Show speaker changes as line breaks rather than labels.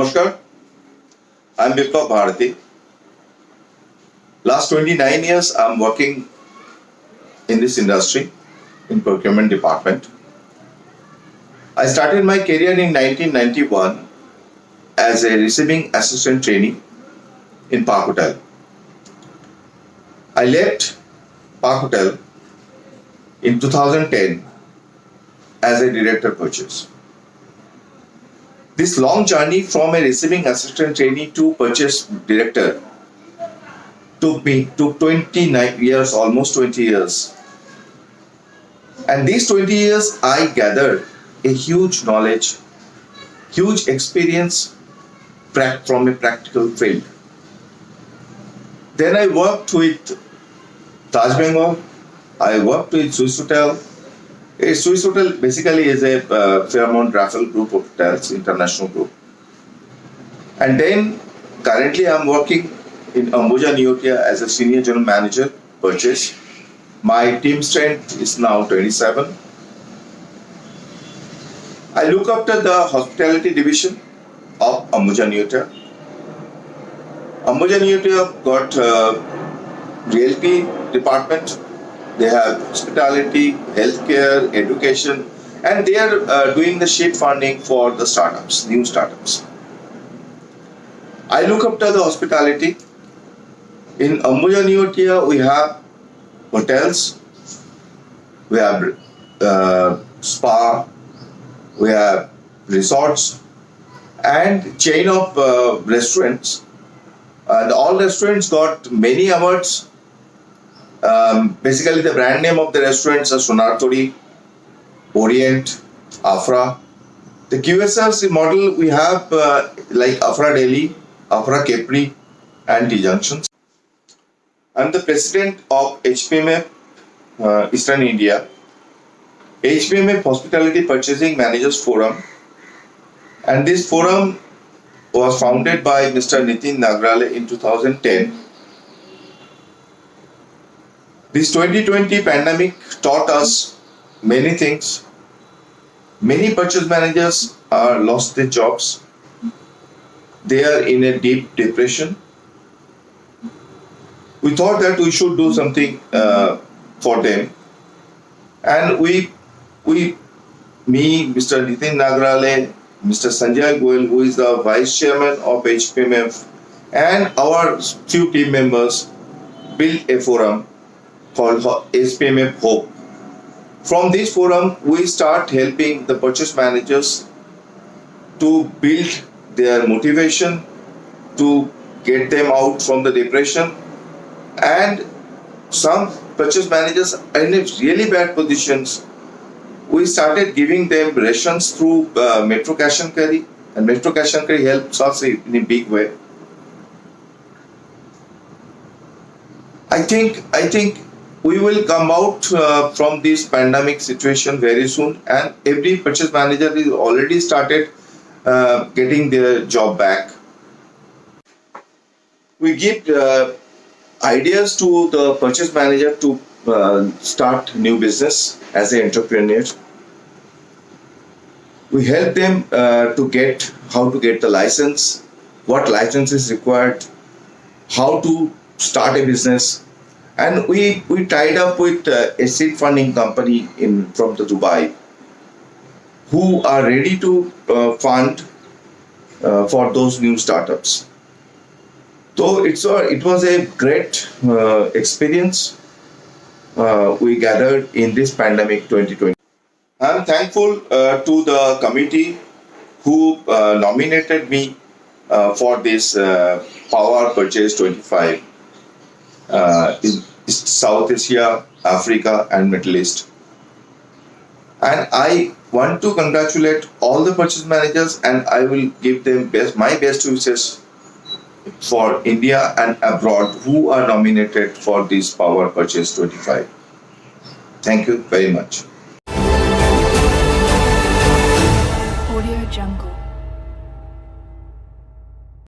Namaskar, I'm Biplav Bharati. Last 29 years I'm working in this industry in procurement department. I started my career in 1991 as a receiving assistant trainee in Park Hotel. I left Park Hotel in 2010 as a director purchase. This long journey from a receiving assistant trainee to purchase director took 29 years, almost 20 years. And these 20 years I gathered a huge knowledge, huge experience from a practical field. Then I worked with Taj Bengal, I worked with Swiss Hotel. A Swiss Hotel basically is a Fairmont Raffles group of hotels, international group. And then currently I'm working in Ambuja Neotia as a senior general manager, purchase. My team strength is now 27. I look after the hospitality division of Ambuja Neotia. Ambuja Neotia got realty department. They have hospitality, healthcare, education, and they are doing the seed funding for the startups, new startups. I look after the hospitality. In Ambuja Neotia, we have hotels, we have spa, we have resorts, and chain of restaurants. And all restaurants got many awards. Basically, the brand name of the restaurants are Sonartori, Orient, Afra. The QSR model we have like Afra Delhi, Afra Capri, and T Junctions. I'm the president of HPMF Eastern India, HPMF Hospitality Purchasing Managers Forum, and this forum was founded by Mr. Nitin Nagrale in 2010. This 2020 pandemic taught us many things. Many purchase managers are lost their jobs. They are in a deep depression. We thought that we should do something for them. And me, Mr. Nitin Nagrale, Mr. Sanjay Goyal, who is the Vice Chairman of HPMF, and our few team members built a forum called HPMF Hope. From this forum, we start helping the purchase managers to build their motivation, to get them out from the depression. And some purchase managers are in really bad positions. We started giving them rations through Metro Cash and Carry, and Metro Cash and Carry helps us in a big way. I think we will come out from this pandemic situation very soon, and every purchase manager is already started getting their job back. We give ideas to the purchase manager to start new business as an entrepreneur. We help them to get how to get the license, what license is required, how to start a business. And we tied up with a seed funding company from the Dubai who are ready to fund for those new startups. So it was a great experience we gathered in this pandemic 2020. I am thankful to the committee who nominated me for this Power Purchase 25 in South Asia, Africa, and Middle East. And I want to congratulate all the purchase managers, and I will give them my best wishes for India and abroad who are nominated for this Power Purchase 25. Thank you very much.